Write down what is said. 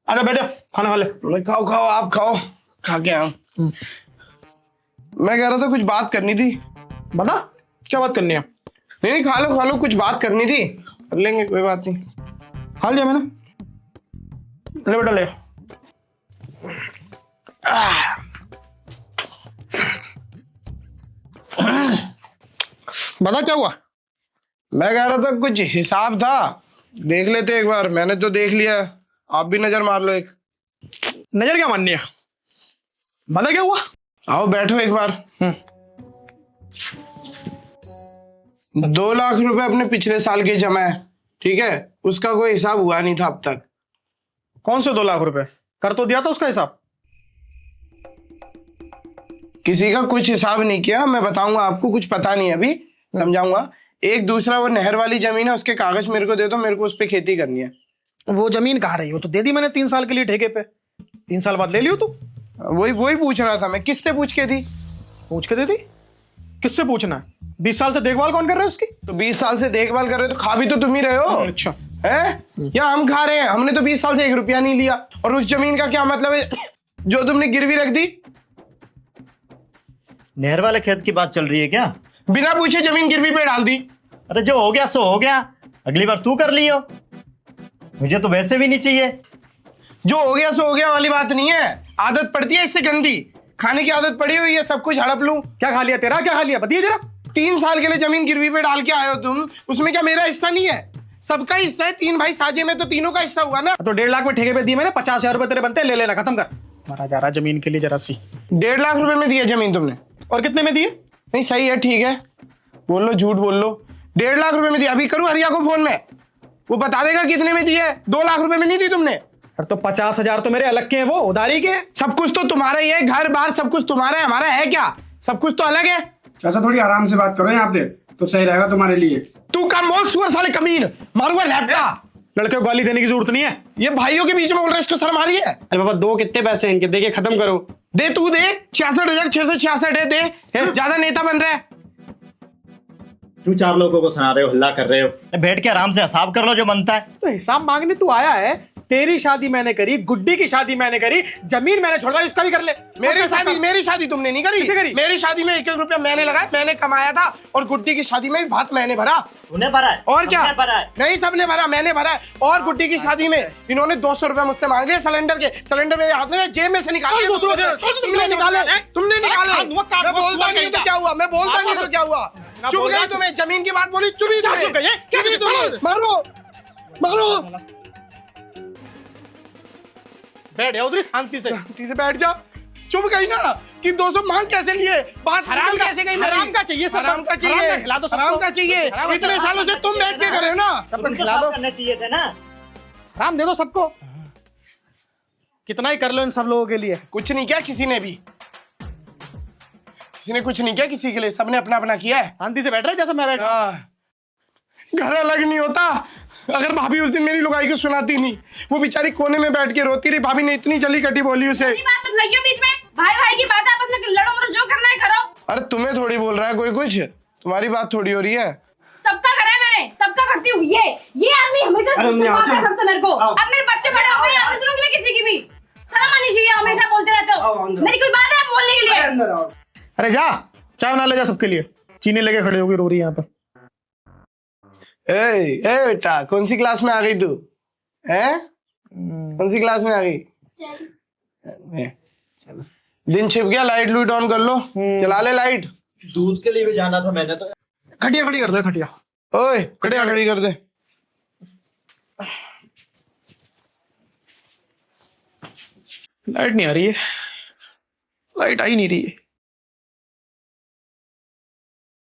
आजा बैठो, खाना खा ले। खाओ खाओ, आप खाओ, खा के आओ। मैं कह रहा था कुछ बात करनी थी। बता क्या बात करनी है? नहीं खा लो, कुछ बात करनी थी, कर लेंगे, कोई बात नहीं। खा लिया मैंने, ले बेटा ले। बता क्या हुआ? मैं कह रहा था कुछ हिसाब था, देख लेते एक बार। मैंने तो देख लिया, आप भी नजर मार लो एक। नजर क्या माननी है? बता क्या हुआ? आओ बैठो एक बार। 2 लाख रुपए अपने पिछले साल के जमा है, ठीक है? उसका कोई हिसाब हुआ नहीं था अब तक। कौन से 2 लाख रुपए? कर तो दिया था उसका हिसाब। किसी का कुछ हिसाब नहीं किया, मैं बताऊंगा आपको, कुछ पता नहीं अभी, समझाऊंगा। एक दूसरा वो नहर वाली जमीन है, उसके कागज मेरे को दे दो, मेरे को उस पर खेती करनी है। वो जमीन कहाँ रही हो? तो दे दी मैंने 3 साल के लिए ठेके पे। 3 साल बाद ले लियो तू। वही पूछ रहा था मैं, किससे पूछ के दी? पूछ के दे दी? किससे पूछना है? 20 साल से देखभाल कौन कर रहा है उसकी? तो 20 साल से देखभाल कर रहे हो तो खा भी तो तुम ही रहे हो। अच्छा है या हम खा रहे हैं? हमने तो 20 साल से 1 रुपया नहीं लिया। और उस जमीन का क्या मतलब है जो तुमने गिरवी रख दी? नहर वाले खेत की बात चल रही है क्या? बिना पूछे जमीन गिरवी पे डाल दी। अरे जो हो गया सो हो गया, अगली बार तू कर लियो, मुझे तो वैसे भी नहीं चाहिए। जो हो गया सो हो गया वाली बात नहीं है, आदत पड़ती है इससे गंदी। खाने की आदत पड़ी हुई है, सब कुछ हड़प लूं। क्या खा लिया तेरा? क्या खा लिया बताइए जरा। 3 साल के लिए जमीन गिरवी पे डाल के आए हो तुम, उसमें क्या मेरा हिस्सा नहीं है? सबका हिस्सा है। 3 भाई साझे में, तो तीनों का हिस्सा हुआ ना। तो 1.5 लाख में ठेके पे दिए मैंने, 50,000 रुपए तेरे बनते हैं, ले लेना, खत्म कर। मारा जा रहा जमीन के लिए जरा सी। 1.5 लाख रुपए में दिया जमीन तुमने? और कितने में दिए? नहीं सही है, ठीक है, बोल लो, झूठ बोल लो। 1.5 लाख रुपए में दिया। अभी करूं हरिया को फोन में, वो बता देगा कितने में दिए। 2 लाख रुपए में नहीं दी तुमने। अरे तो 50,000 तो मेरे अलग के हैं, वो उधारी के हैं। सब कुछ तो तुम्हारा ही है, घर बार सब कुछ तुम्हारा है, हमारा है क्या? सब कुछ तो अलग है। चाचा थोड़ी आराम से बात करो यहाँ पे, तो सही रहेगा तुम्हारे लिए। तू कम बोल, सुअर साले कमीन, मारूंगा लैपटा। लड़के को गाली देने की जरूरत नहीं है। ये भाइयों के बीच में बोल रहे, इसको शर्म आ रही है? अरे बाबा दो कितने पैसे हैं इनके, देके खत्म करो। दे, तू दे। 66,666 है, दे। ज्यादा नेता बन रहा है। क्यों 4 लोगों को सुना रहे हो, हल्ला कर रहे हो? बैठ के आराम से हिसाब कर लो जो बनता है। तो हिसाब मांगने तू आया है। तेरी शादी मैंने करी, गुड्डी की शादी मैंने करी, जमीन मैंने छोड़वाई, उसका भी कर ले। मेरी शादी तुमने नहीं करी। करी? मेरी शादी में 1-1 रुपया मैंने लगाया, मैंने कमाया था। और गुड्डी की शादी में भी भात मैंने भरा। तूने भरा है? और क्या? सबने भरा है? नहीं, सबने भरा, मैंने भरा है। और गुड्डी की शादी में इन्होंने 200 रुपया मुझसे मांग लिया सिलेंडर के। सिलेंडर मेरे हाथ में, जेब में से निकाले। तुमने निकाले। मैं बोलता नहीं तो क्या हुआ? मैं बोलता नहीं तो क्या हुआ? चुप गई तुम्हें, जमीन की बात बोली, चुप ही तुम्हें। मारो मारो, बैठ जाओ उधर शांति से। शांति से बैठ जा। चुप गई ना कि 200 मांग कैसे लिए? बात हराम कैसे गई? हराम का चाहिए, सब हराम का चाहिए, खिला दो, हराम का चाहिए। इतने सालों से तुम बैठ के कर रहे हो ना। सबको तुमको खिला दो, साफ करने चाहिए थे ना। हराम दे दो सबको। कितना ही कर लो इन सब लोगों के लिए। कुछ नहीं किया किसी ने भी, किसी ने कुछ नहीं किया किसी के लिए, सबने अपना अपना किया है। शांति से बैठ रहे जैसे मैं बैठा। घर अलग नहीं होता अगर भाभी उस दिन मेरी लुगाई को सुनाती नहीं। वो बेचारी कोने में बैठ के रोती रही, भाभी ने इतनी जली कटी बोली उसे। बात मत लगियो बीच में, भाई भाई की बात है, आपस में लड़ो मरो, जो करना है करो। अरे तुम्हें थोड़ी बोल रहा है कोई कुछ, तुम्हारी बात थोड़ी हो रही है। सबका करा है मैंने, सबका करती हूँ। ये आदमी हमेशा सुनाता है सबसे मेरे को। अब मेरे बच्चे बड़े हो गए, अब नहीं सुनूंगी मैं किसी की भी। शर्म आनी चाहिए, हमेशा बोलते रहते हो। मेरी कोई बात है बोलने के लिए? अरे जा चाय बना ले जा सबके लिए। चीनी लेके खड़े होगी, रो रही है यहाँ पे। ए बेटा, कौन सी क्लास में आ गई तू? हैं? कौन सी क्लास में आ गई? चलो, दिन छिप गया, लाइट लूट ऑन कर लो, जला ले लाइट। दूध के लिए भी जाना था मैंने तो। खटिया खड़ी कर दो, खटिया। ओए खटिया खड़ी कर दे। लाइट नहीं आ रही है, लाइट आ ही नहीं रही है।